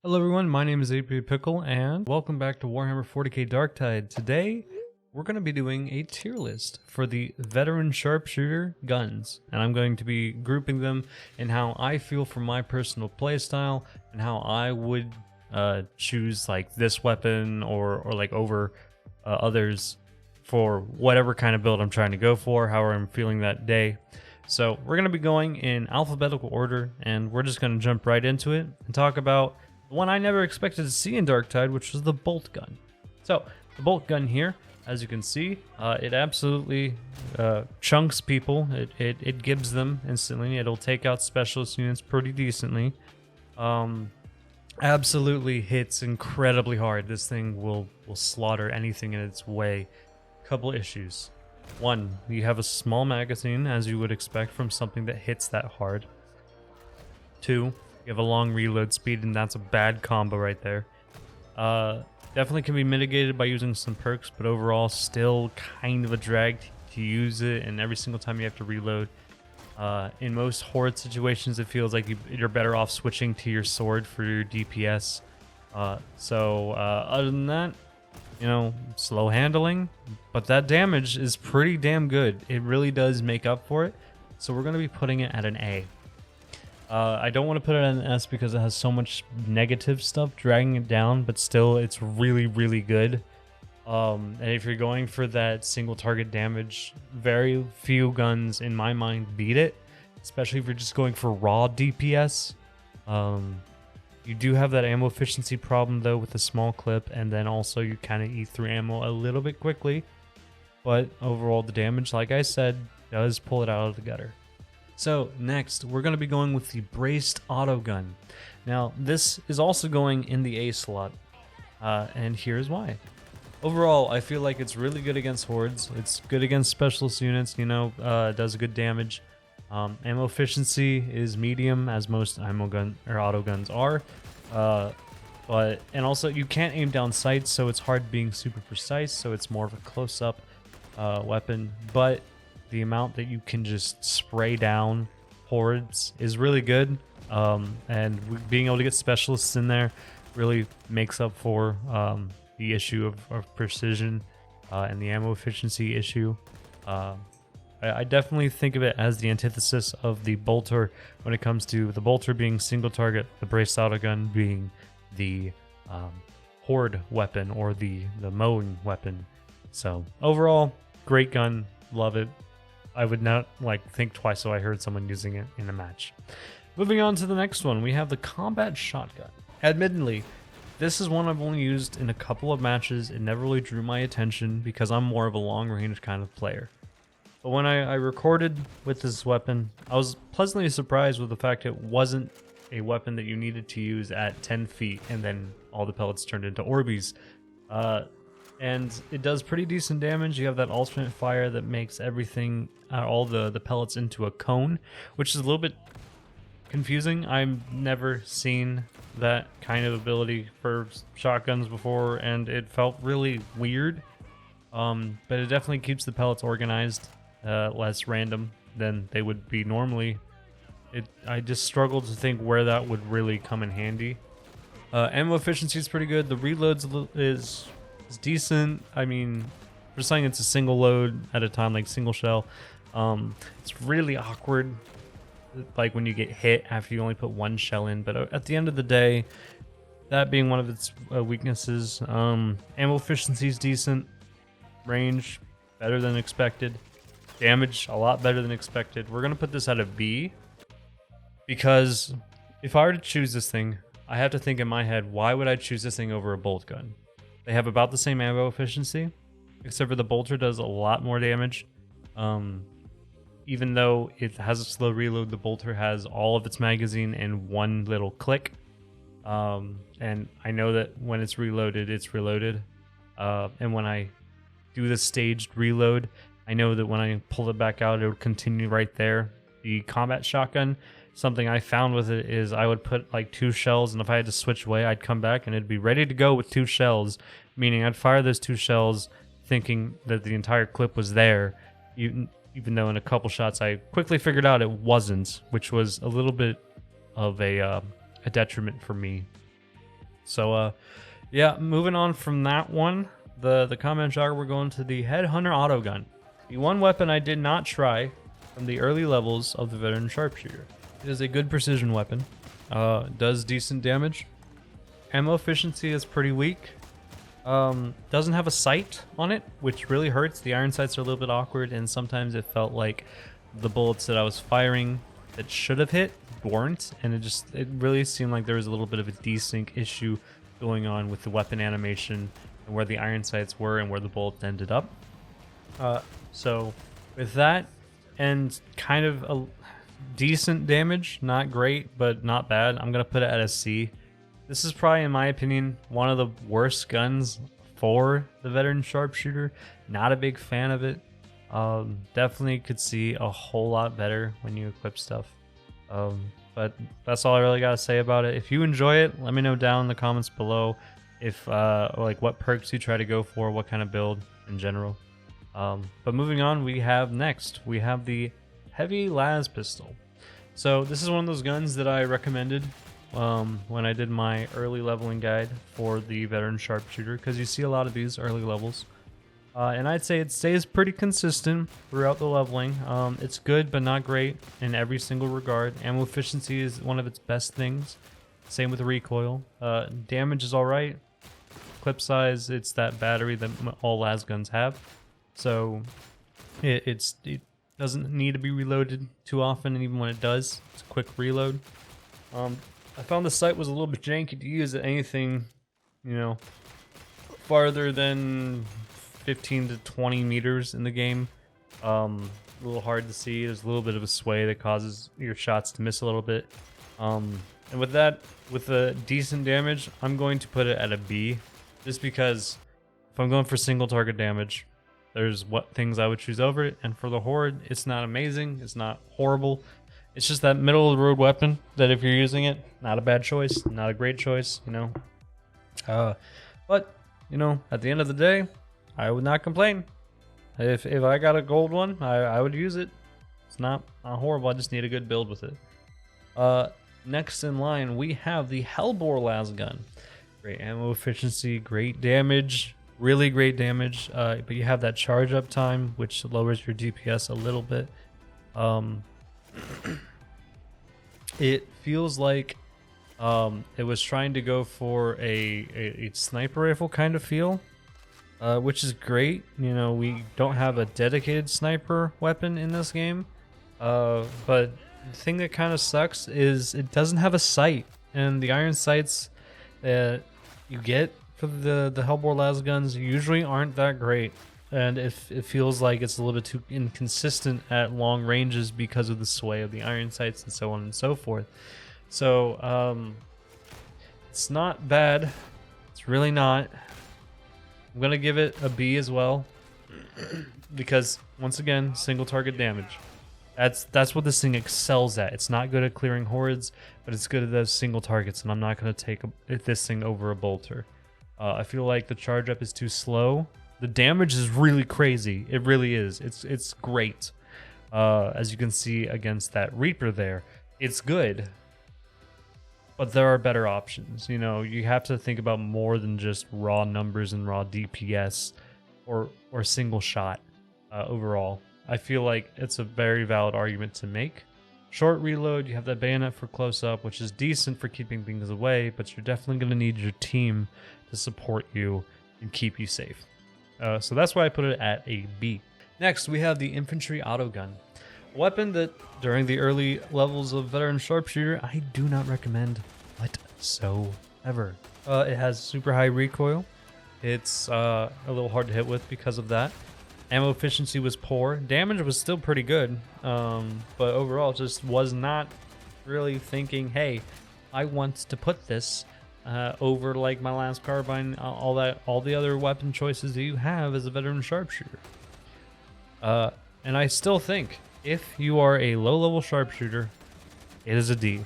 Hello everyone, my name is AP Pickle and welcome back to Warhammer 40k Darktide. Today, we're going to be doing a tier list for the veteran sharpshooter guns. And I'm going to be grouping them in how I feel for my personal playstyle and how I would choose like this weapon or like over others for whatever kind of build I'm trying to go for, however I'm feeling that day. So we're going to be going in alphabetical order and we're just going to jump right into it and talk about the one I never expected to see in Darktide, which was the bolt gun. So, the bolt gun here, as you can see, it absolutely chunks people. It gives them instantly. It'll take out specialist units pretty decently. Absolutely hits incredibly hard. This thing will slaughter anything in its way. Couple issues. One, you have a small magazine, as you would expect from something that hits that hard. Two, you have a long reload speed, and that's a bad combo right there. Definitely can be mitigated by using some perks, but overall still kind of a drag to use it, and every single time you have to reload. In most horde situations, it feels like you're better off switching to your sword for your DPS. Other than that, you know, slow handling, but that damage is pretty damn good. It really does make up for it, so we're going to be putting it at an A. I don't want to put it at an S because it has so much negative stuff dragging it down, but still it's really, really good. And if you're going for that single target damage, very few guns in my mind beat it, especially if you're just going for raw DPS. You do have that ammo efficiency problem though with the small clip, and then also you kind of eat through ammo a little bit quickly, but overall the damage, like I said, does pull it out of the gutter. So next, we're going to be going with the braced autogun. Now, this is also going in the A slot, and here's why. Overall, I feel like it's really good against hordes. It's good against specialist units, you know, does good damage. Ammo efficiency is medium, as most ammo gun or auto guns are. And also you can't aim down sights, so it's hard being super precise. So it's more of a close-up weapon, but the amount that you can just spray down hordes is really good, and being able to get specialists in there really makes up for the issue of precision and the ammo efficiency issue. I definitely think of it as the antithesis of the bolter when it comes to the bolter being single target, the braced autogun being the horde weapon or the mowing weapon. So overall, great gun, love it. I would not think twice so I heard someone using it in a match. Moving on to the next one, we have the combat shotgun. Admittedly, this is one I've only used in a couple of matches. It never really drew my attention because I'm more of a long range kind of player. But when I recorded with this weapon, I was pleasantly surprised with the fact it wasn't a weapon that you needed to use at 10 feet and then all the pellets turned into Orbeez. And it does pretty decent damage. You have that alternate fire that makes everything, all the pellets into a cone, which is a little bit confusing. I've never seen that kind of ability for shotguns before, and it felt really weird. But it definitely keeps the pellets organized, less random than they would be normally. I just struggled to think where that would really come in handy. Ammo efficiency is pretty good. The reloads is decent. I mean, for saying it's a single load at a time, like single shell, it's really awkward, like when you get hit after you only put one shell in. But at the end of the day, that being one of its weaknesses, ammo efficiency is decent, range better than expected, damage a lot better than expected. We're gonna put this at a B because if I were to choose this thing, I have to think in my head, why would I choose this thing over a bolt gun? They have about the same ammo efficiency, except for the bolter does a lot more damage. Even though it has a slow reload, the bolter has all of its magazine in one little click. And I know that when it's reloaded, it's reloaded. And when I do the staged reload, I know that when I pull it back out, it would continue right there. The combat shotgun, something I found with it is I would put like 2 shells, and if I had to switch away, I'd come back and it'd be ready to go with 2 shells, meaning I'd fire those 2 shells thinking that the entire clip was there, even though in a couple shots I quickly figured out it wasn't, which was a little bit of a detriment for me. So yeah, moving on from that one, the comment jogger, we're going to the Headhunter Autogun. The one weapon I did not try from the early levels of the Veteran Sharpshooter. It is a good precision weapon, does decent damage. Ammo efficiency is pretty weak. Doesn't have a sight on it, which really hurts. The iron sights are a little bit awkward, and sometimes it felt like the bullets that I was firing that should have hit weren't, and it really seemed like there was a little bit of a desync issue going on with the weapon animation and where the iron sights were and where the bullets ended up. So with that and kind of a decent damage, not great but not bad, I'm gonna put it at a C. This is probably, in my opinion, one of the worst guns for the Veteran Sharpshooter. Not a big fan of it. Definitely could see a whole lot better when you equip stuff. But that's all I really gotta say about it. If you enjoy it, let me know down in the comments below if like what perks you try to go for, what kind of build in general. But moving on, we have the Heavy Las Pistol. So this is one of those guns that I recommended when I did my early leveling guide for the Veteran Sharpshooter, because you see a lot of these early levels. And I'd say it stays pretty consistent throughout the leveling. It's good, but not great in every single regard. Ammo efficiency is one of its best things. Same with recoil. Damage is alright. Clip size, it's that battery that all las guns have. So it doesn't need to be reloaded too often, and even when it does, it's a quick reload. I found the sight was a little bit janky to use at anything, you know, farther than 15 to 20 meters in the game. A little hard to see. There's a little bit of a sway that causes your shots to miss a little bit. And with that, with the decent damage, I'm going to put it at a B, just because if I'm going for single target damage, there's what things I would choose over it. And for the Horde, it's not amazing. It's not horrible. It's just that middle of the road weapon that if you're using it, not a bad choice, not a great choice, you know. But, you know, at the end of the day, I would not complain. If I got a gold one, I would use it. It's not horrible. I just need a good build with it. Next in line, we have the Hellbore las gun. Great ammo efficiency, great damage, really great damage. But you have that charge up time, which lowers your DPS a little bit. It feels like it was trying to go for a sniper rifle kind of feel, which is great. You know, we don't have a dedicated sniper weapon in this game, but the thing that kind of sucks is it doesn't have a sight, and the iron sights that you get for the Hellbore las guns usually aren't that great. And it feels like it's a little bit too inconsistent at long ranges because of the sway of the iron sights and so on and so forth. So it's not bad. It's really not. I'm gonna give it a B as well, because once again, single target damage. That's what this thing excels at. It's not good at clearing hordes, but it's good at those single targets, and I'm not gonna take this thing over a bolter. I feel like the charge up is too slow. The damage is really crazy. It really is. It's great. As you can see against that Reaper there, it's good. But there are better options. You know, you have to think about more than just raw numbers and raw DPS or single shot overall. I feel like it's a very valid argument to make. Short reload, you have that bayonet for close up, which is decent for keeping things away, but you're definitely going to need your team to support you and keep you safe. So that's why I put it at a B. Next, we have the Infantry Autogun. A weapon that, during the early levels of Veteran Sharpshooter, I do not recommend whatsoever. It has super high recoil. It's a little hard to hit with because of that. Ammo efficiency was poor. Damage was still pretty good, but overall just was not really thinking, hey, I want to put this over like my last carbine, all the other weapon choices that you have as a Veteran Sharpshooter. And I still think if you are a low-level Sharpshooter, it is a D.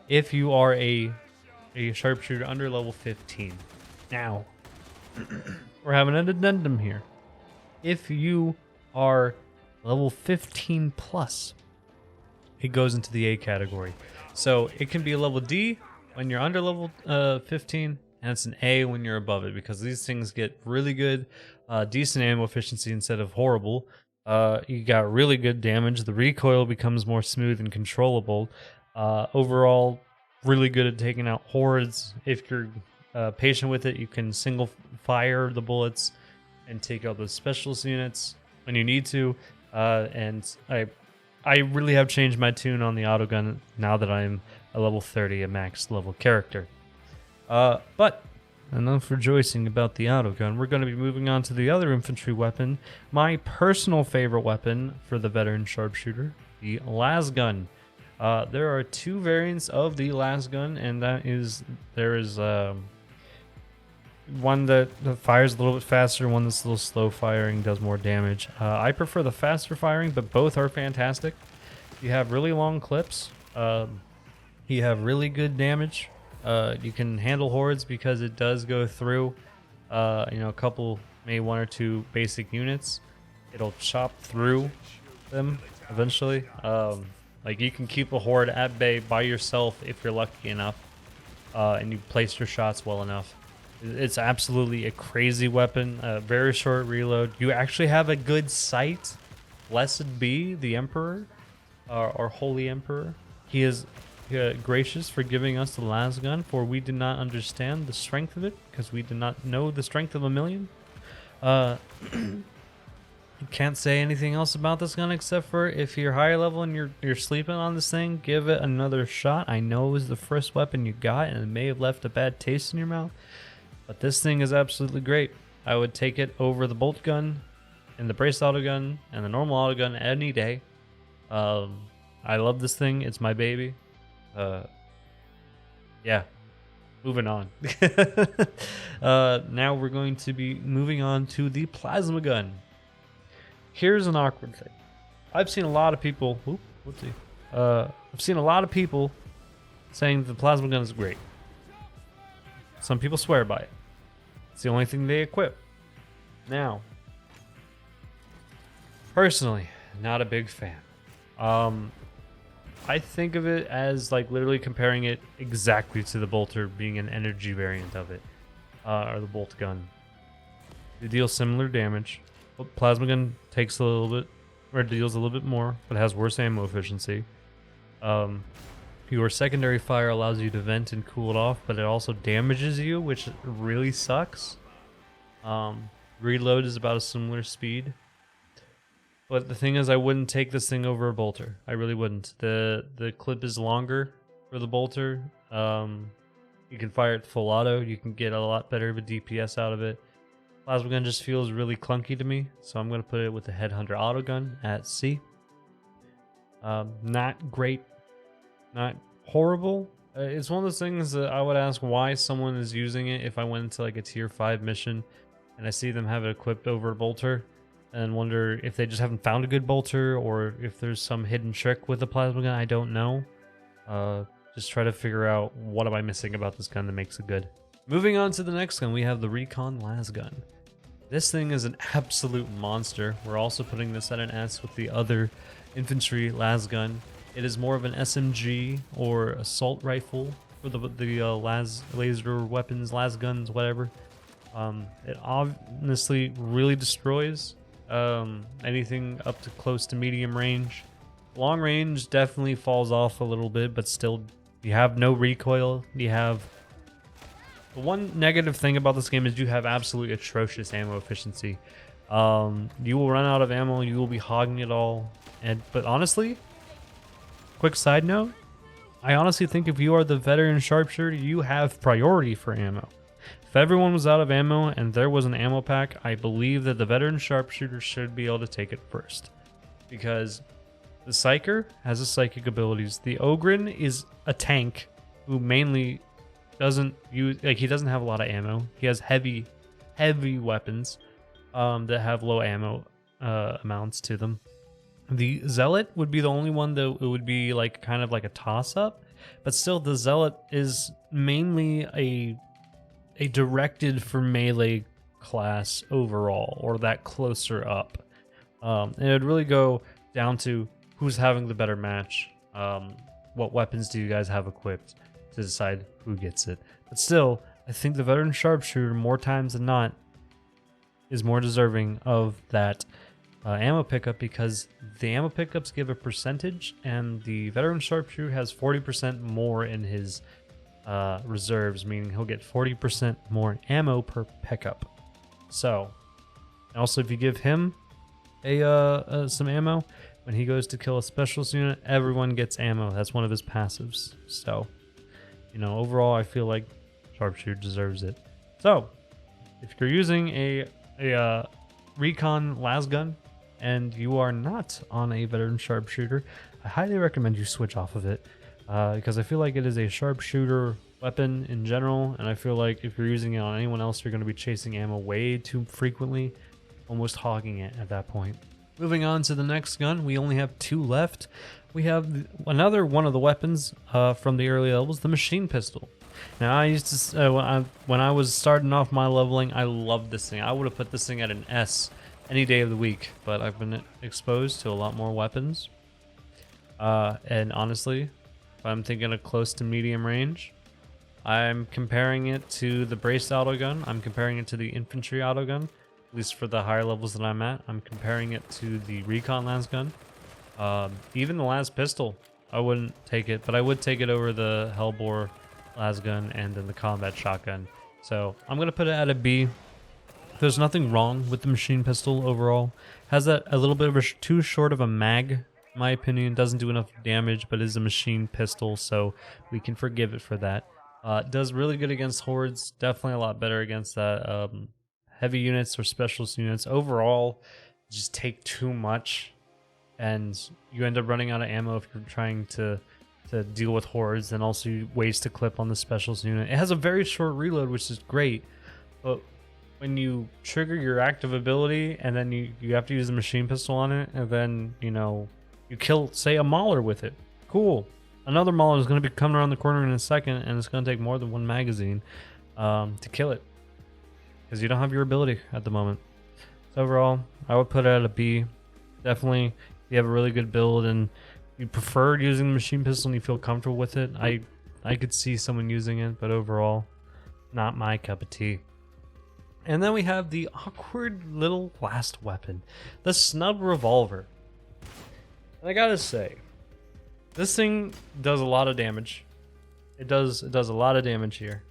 If you are a Sharpshooter under level 15, now we're having an addendum here. If you are level 15 plus, it goes into the A category. So it can be a level D when you're under level 15, and it's an A when you're above it, because these things get really good, decent ammo efficiency instead of horrible. You got really good damage. The recoil becomes more smooth and controllable. Overall, really good at taking out hordes. If you're patient with it, you can single fire the bullets and take out those specialist units when you need to. And I really have changed my tune on the Autogun now that I'm a level 30, a max level character. But enough rejoicing about the Autogun. We're going to be moving on to the other infantry weapon, my personal favorite weapon for the veteran sharpshooter, the lasgun. There are two variants of the lasgun, and there is one that fires a little bit faster, one that's a little slow firing, does more damage. I prefer the faster firing, but both are fantastic. You have really long clips. You have really good damage. You can handle hordes because it does go through, a couple, maybe one or two basic units. It'll chop through them eventually. Like you can keep a horde at bay by yourself if you're lucky enough, and you place your shots well enough. It's absolutely a crazy weapon. Very short reload. You actually have a good sight. Blessed be the Emperor, our Holy Emperor. He is gracious for giving us the lasgun, for we did not understand the strength of it because we did not know the strength of a million. Can't say anything else about this gun except for if you're higher level and you're sleeping on this thing, give it another shot. I know it was the first weapon you got and it may have left a bad taste in your mouth, but this thing is absolutely great. I would take it over the bolt gun and the braced autogun and the normal autogun any day. I love this thing. It's my baby. Yeah, moving on. Now we're going to be moving on to the plasma gun. Here's an awkward thing. I've seen a lot of people. I've seen a lot of people saying that the plasma gun is great. Some people swear by it. It's the only thing they equip. Now, personally, not a big fan. I think of it as like literally comparing it exactly to the bolter being an energy variant of it, or the bolt gun. They deal similar damage. Plasma gun takes a little bit, or deals a little bit more, but has worse ammo efficiency. Your secondary fire allows you to vent and cool it off, but it also damages you, which really sucks. Reload is about a similar speed. But the thing is, I wouldn't take this thing over a bolter. I really wouldn't. The clip is longer for the bolter. You can fire it full auto. You can get a lot better of a DPS out of it. Plasma gun just feels really clunky to me, so I'm going to put it with the Headhunter Autogun at C. Not great, not horrible. It's one of those things that I would ask why someone is using it if I went into like a tier 5 mission and I see them have it equipped over a bolter, and wonder if they just haven't found a good bolter or if there's some hidden trick with the plasma gun. I don't know. Just try to figure out what am I missing about this gun that makes it good. Moving on to the next gun, we have the Recon Lasgun. This thing is an absolute monster. We're also putting this at an S with the other infantry lasgun. It is more of an SMG or assault rifle for the laser weapons, lasguns, whatever. It honestly really destroys anything up to close to medium range. Long range definitely falls off a little bit, but still, you have no recoil. You have the one negative thing about this game is you have absolutely atrocious ammo efficiency. You will run out of ammo. You will be hogging it all. But honestly, quick side note, I honestly think if you are the veteran sharpshooter, you have priority for ammo. If everyone was out of ammo and there was an ammo pack, I believe that the veteran sharpshooter should be able to take it first. Because the Psyker has his psychic abilities. The Ogren is a tank who mainly doesn't use, like, he doesn't have a lot of ammo. He has heavy weapons that have low ammo amounts to them. The Zealot would be the only one that it would be like kind of like a toss-up, but still the Zealot is mainly a directed for melee class overall, or that closer up. And it would really go down to who's having the better match. What weapons do you guys have equipped? to decide who gets it. But still, I think the veteran sharpshooter, more times than not, is more deserving of that ammo pickup, because the ammo pickups give a percentage, and the veteran sharpshooter has 40% more in his reserves, meaning he'll get 40% more ammo per pickup. So, also if you give him some ammo, when he goes to kill a specialist unit, everyone gets ammo. That's one of his passives. So, you know, overall, I feel like sharpshooter deserves it. So, if you're using a Recon las gun and you are not on a veteran sharpshooter, I highly recommend you switch off of it, because I feel like it is a sharpshooter weapon in general, and I feel like if you're using it on anyone else, you're going to be chasing ammo way too frequently, almost hogging it at that point. Moving on to the next gun, we only have 2 left. We have another one of the weapons from the early levels, the machine pistol. Now, I used to when I was starting off my leveling, I loved this thing. I would have put this thing at an S any day of the week, but I've been exposed to a lot more weapons. And honestly, if I'm thinking of close to medium range, I'm comparing it to the braced autogun. I'm comparing it to the infantry autogun, at least for the higher levels that I'm at. I'm comparing it to the recon las gun. Even the las pistol, I wouldn't take it, but I would take it over the Hellbore las gun and then the combat shotgun. So I'm gonna put it at a B. There's nothing wrong with the machine pistol overall. Has that a little bit of a too short of a mag, in my opinion. Doesn't do enough damage, but is a machine pistol, so we can forgive it for that. Does really good against hordes. Definitely a lot better against that heavy units or specialist units. Overall, just take too much, and you end up running out of ammo if you're trying to deal with hordes, and also you waste a clip on the specialist unit. It has a very short reload, which is great, but when you trigger your active ability and then you have to use the machine pistol on it, and then, you know, you kill, say, a mauler with it. Cool. Another mauler is going to be coming around the corner in a second, and it's going to take more than one magazine to kill it, because you don't have your ability at the moment. So overall, I would put it at a B. Definitely, if you have a really good build and you prefer using the machine pistol and you feel comfortable with it, I could see someone using it, but overall, not my cup of tea. And then we have the awkward little last weapon, the Snub Revolver. And I gotta say, this thing does a lot of damage. It does a lot of damage here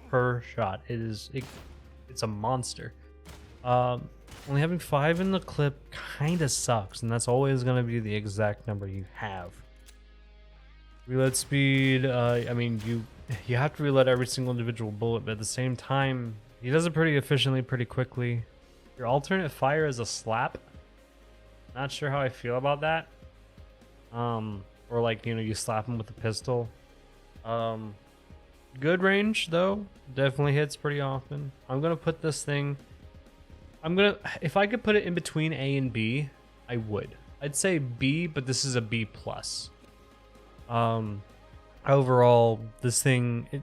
per shot. It's a monster. Only having 5 in the clip kind of sucks, and that's always going to be the exact number you have. Reload speed, I mean, you have to reload every single individual bullet, but at the same time, he does it pretty efficiently, pretty quickly. Your alternate fire is a slap. Not sure how I feel about that. Or like, you know, you slap him with a pistol. Good range, though. Definitely hits pretty often. I'm going to put this thing... if I could put it in between A and B, I would. I'd say B, but this is a B+. Overall, this thing,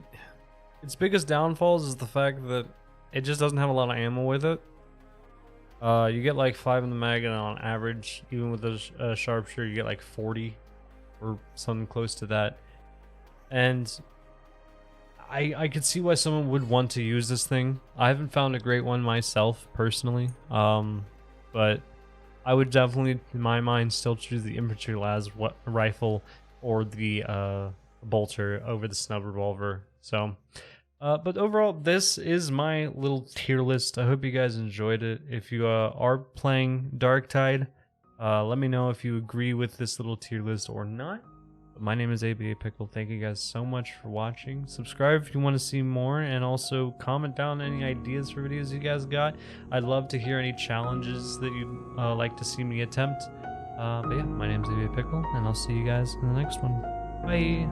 its biggest downfalls is the fact that it just doesn't have a lot of ammo with it. You get like 5 in the mag, and on average, even with the sharpshooter, you get like 40 or something close to that. And I could see why someone would want to use this thing. I haven't found a great one myself, personally. But I would definitely, in my mind, still choose the infantry las rifle or the bolter over the Snub Revolver. So, but overall, this is my little tier list. I hope you guys enjoyed it. If you are playing Darktide, let me know if you agree with this little tier list or not. My name is ABA Pickle. Thank you guys so much for watching. Subscribe if you want to see more, and also comment down any ideas for videos you guys got. I'd love to hear any challenges that you'd like to see me attempt. But yeah, my name is ABA Pickle, and I'll see you guys in the next one. Bye!